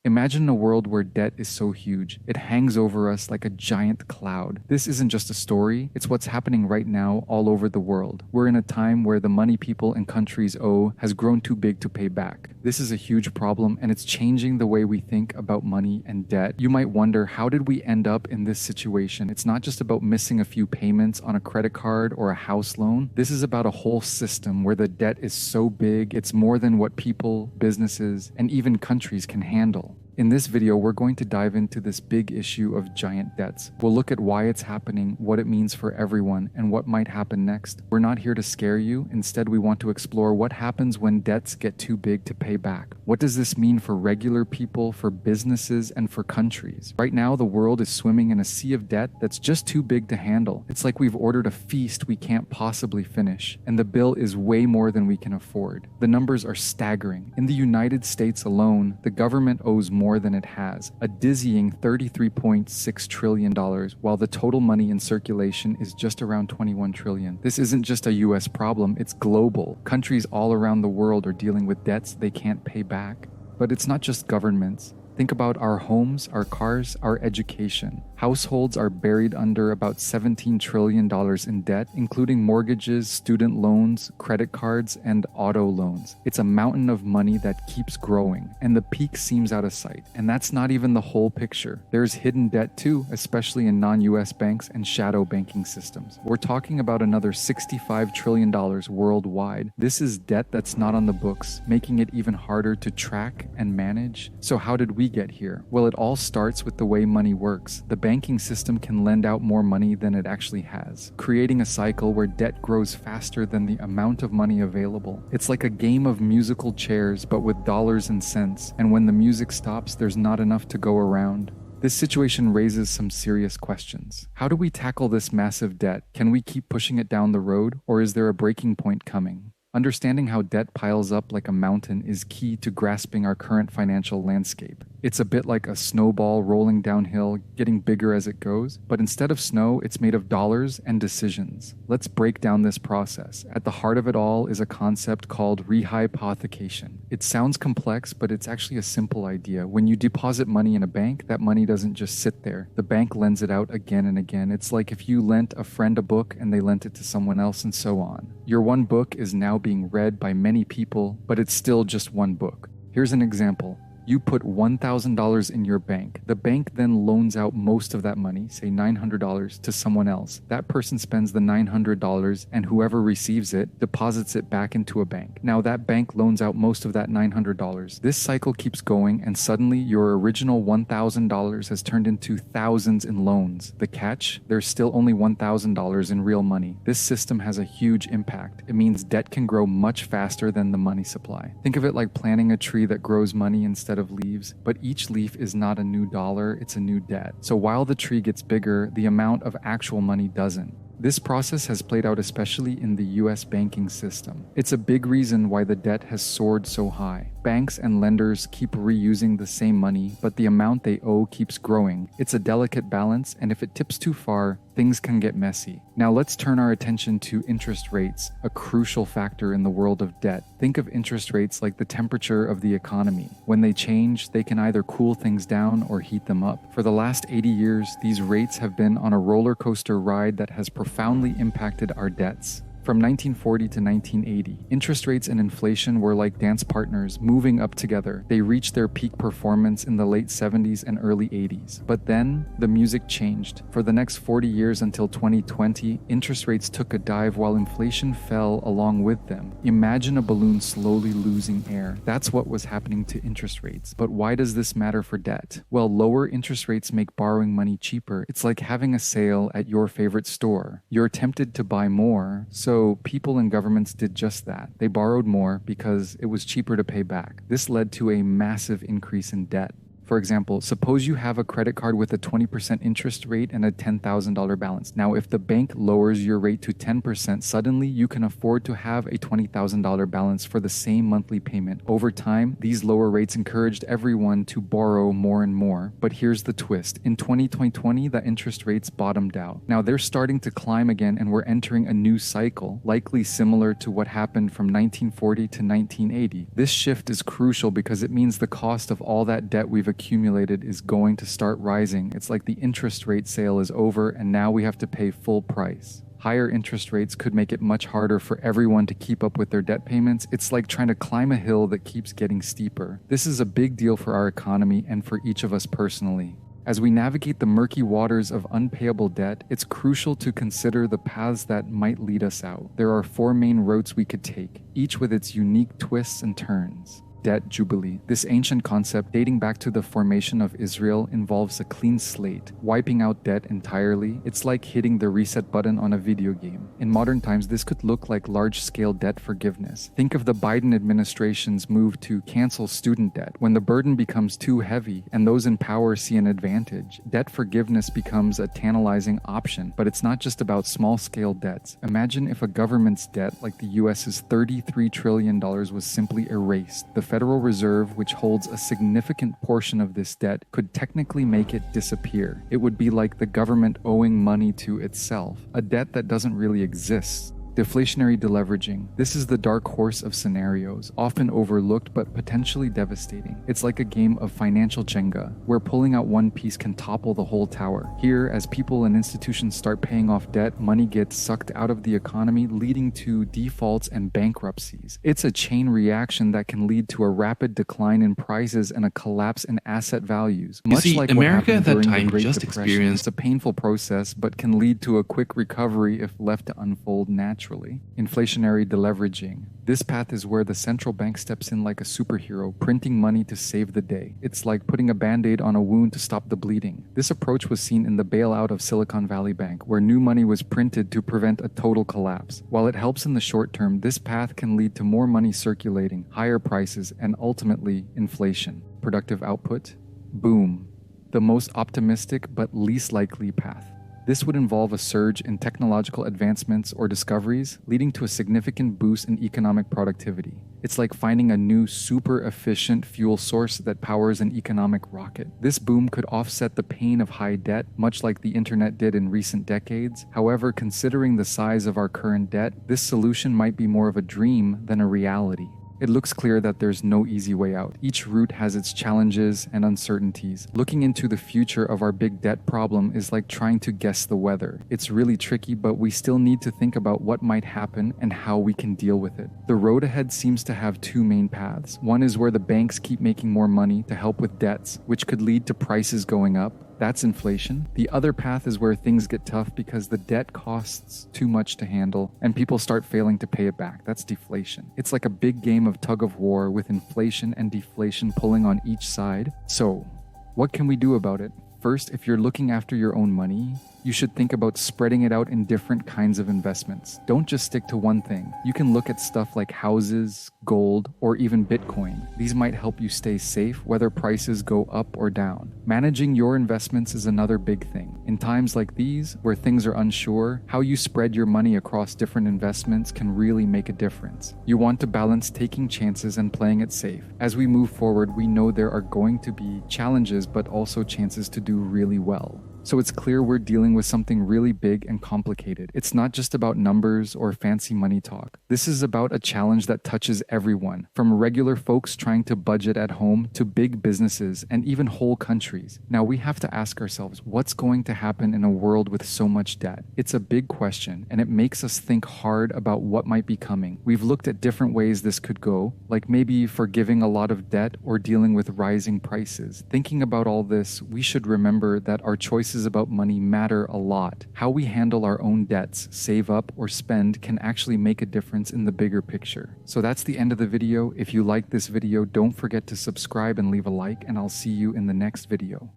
Imagine a world where debt is so huge, it hangs over us like a giant cloud. This isn't just a story, it's what's happening right now all over the world. We're in a time where the money people and countries owe has grown too big to pay back. This is a huge problem and it's changing the way we think about money and debt. You might wonder, how did we end up in this situation? It's not just about missing a few payments on a credit card or a house loan. This is about a whole system where the debt is so big, it's more than what people, businesses, and even countries can handle. In this video, we're going to dive into this big issue of giant debts. We'll look at why it's happening, what it means for everyone, and what might happen next. We're not here to scare you. Instead, we want to explore what happens when debts get too big to pay back. What does this mean for regular people, for businesses, and for countries? Right now, the world is swimming in a sea of debt that's just too big to handle. It's like we've ordered a feast we can't possibly finish, and the bill is way more than we can afford. The numbers are staggering. In the United States alone, the government owes more than it has, a dizzying $33.6 trillion, while the total money in circulation is just around $21 trillion. This isn't just a US problem, it's global. Countries all around the world are dealing with debts they can't pay back. But it's not just governments. Think about our homes, our cars, our education. Households are buried under about $17 trillion in debt, including mortgages, student loans, credit cards, and auto loans. It's a mountain of money that keeps growing, and the peak seems out of sight. And that's not even the whole picture. There's hidden debt too, especially in non-US banks and shadow banking systems. We're talking about another $65 trillion worldwide. This is debt that's not on the books, making it even harder to track and manage. So how did we get here? Well, it all starts with the way money works. The banking system can lend out more money than it actually has, creating a cycle where debt grows faster than the amount of money available. It's like a game of musical chairs, but with dollars and cents, and when the music stops, there's not enough to go around. This situation raises some serious questions. How do we tackle this massive debt? Can we keep pushing it down the road, or is there a breaking point coming? Understanding how debt piles up like a mountain is key to grasping our current financial landscape. It's a bit like a snowball rolling downhill, getting bigger as it goes, but instead of snow, it's made of dollars and decisions. Let's break down this process. At the heart of it all is a concept called rehypothecation. It sounds complex, but it's actually a simple idea. When you deposit money in a bank, that money doesn't just sit there. The bank lends it out again and again. It's like if you lent a friend a book and they lent it to someone else and so on. Your one book is now being read by many people, but it's still just one book. Here's an example. You put $1,000 in your bank. The bank then loans out most of that money, say $900, to someone else. That person spends the $900 and whoever receives it deposits it back into a bank. Now that bank loans out most of that $900. This cycle keeps going and suddenly your original $1,000 has turned into thousands in loans. The catch? There's still only $1,000 in real money. This system has a huge impact. It means debt can grow much faster than the money supply. Think of it like planting a tree that grows money instead of leaves, but each leaf is not a new dollar, it's a new debt. So while the tree gets bigger, the amount of actual money doesn't. This process has played out especially in the US banking system. It's a big reason why the debt has soared so high. Banks and lenders keep reusing the same money, but the amount they owe keeps growing. It's a delicate balance, and if it tips too far, things can get messy. Now let's turn our attention to interest rates, a crucial factor in the world of debt. Think of interest rates like the temperature of the economy. When they change, they can either cool things down or heat them up. For the last 80 years, these rates have been on a roller coaster ride that has profoundly impacted our debts. From 1940 to 1980, interest rates and inflation were like dance partners moving up together. They reached their peak performance in the late 70s and early 80s. But then, the music changed. For the next 40 years until 2020, interest rates took a dive while inflation fell along with them. Imagine a balloon slowly losing air. That's what was happening to interest rates. But why does this matter for debt? Well, lower interest rates make borrowing money cheaper. It's like having a sale at your favorite store. You're tempted to buy more, so people and governments did just that. They borrowed more because it was cheaper to pay back. This led to a massive increase in debt. For example, suppose you have a credit card with a 20% interest rate and a $10,000 balance. Now, if the bank lowers your rate to 10%, suddenly you can afford to have a $20,000 balance for the same monthly payment. Over time, these lower rates encouraged everyone to borrow more and more. But here's the twist. In 2020, the interest rates bottomed out. Now they're starting to climb again and we're entering a new cycle, likely similar to what happened from 1940 to 1980. This shift is crucial because it means the cost of all that debt we've accumulated is going to start rising. It's like the interest rate sale is over and now we have to pay full price. Higher interest rates could make it much harder for everyone to keep up with their debt payments. It's like trying to climb a hill that keeps getting steeper. This is a big deal for our economy and for each of us personally. As we navigate the murky waters of unpayable debt, it's crucial to consider the paths that might lead us out. There are 4 main routes we could take, each with its unique twists and turns. Debt jubilee. This ancient concept, dating back to the formation of Israel, involves a clean slate, wiping out debt entirely. It's like hitting the reset button on a video game. In modern times, this could look like large-scale debt forgiveness. Think of the Biden administration's move to cancel student debt. When the burden becomes too heavy and those in power see an advantage, debt forgiveness becomes a tantalizing option. But it's not just about small-scale debts. Imagine if a government's debt, like the US's $33 trillion, was simply erased. The Federal Reserve, which holds a significant portion of this debt, could technically make it disappear. It would be like the government owing money to itself, a debt that doesn't really exist. Deflationary deleveraging. This is the dark horse of scenarios, often overlooked but potentially devastating. It's like a game of financial Jenga, where pulling out one piece can topple the whole tower. Here, as people and institutions start paying off debt, money gets sucked out of the economy, leading to defaults and bankruptcies. It's a chain reaction that can lead to a rapid decline in prices and a collapse in asset values. Much like America at that time just experienced a painful process, but can lead to a quick recovery if left to unfold naturally. Inflationary deleveraging. This path is where the central bank steps in like a superhero, printing money to save the day. It's like putting a band-aid on a wound to stop the bleeding. This approach was seen in the bailout of Silicon Valley Bank, where new money was printed to prevent a total collapse. While it helps in the short term, this path can lead to more money circulating, higher prices, and ultimately inflation. Productive output? Boom. The most optimistic but least likely path. This would involve a surge in technological advancements or discoveries, leading to a significant boost in economic productivity. It's like finding a new, super efficient fuel source that powers an economic rocket. This boom could offset the pain of high debt, much like the internet did in recent decades. However, considering the size of our current debt, this solution might be more of a dream than a reality. It looks clear that there's no easy way out. Each route has its challenges and uncertainties. Looking into the future of our big debt problem is like trying to guess the weather. It's really tricky, but we still need to think about what might happen and how we can deal with it. The road ahead seems to have 2 main paths. One is where the banks keep making more money to help with debts, which could lead to prices going up. That's inflation. The other path is where things get tough because the debt costs too much to handle and people start failing to pay it back. That's deflation. It's like a big game of tug of war with inflation and deflation pulling on each side. So, what can we do about it? First, if you're looking after your own money, you should think about spreading it out in different kinds of investments. Don't just stick to one thing. You can look at stuff like houses, gold, or even Bitcoin. These might help you stay safe whether prices go up or down. Managing your investments is another big thing. In times like these, where things are unsure, how you spread your money across different investments can really make a difference. You want to balance taking chances and playing it safe. As we move forward, we know there are going to be challenges, but also chances to do really well. So it's clear we're dealing with something really big and complicated. It's not just about numbers or fancy money talk. This is about a challenge that touches everyone, from regular folks trying to budget at home to big businesses and even whole countries. Now we have to ask ourselves, what's going to happen in a world with so much debt? It's a big question, and it makes us think hard about what might be coming. We've looked at different ways this could go, like maybe forgiving a lot of debt or dealing with rising prices. Thinking about all this, we should remember that our choices about money matter a lot. How we handle our own debts, save up, or spend can actually make a difference in the bigger picture. So that's the end of the video. If you like this video, don't forget to subscribe and leave a like, and I'll see you in the next video.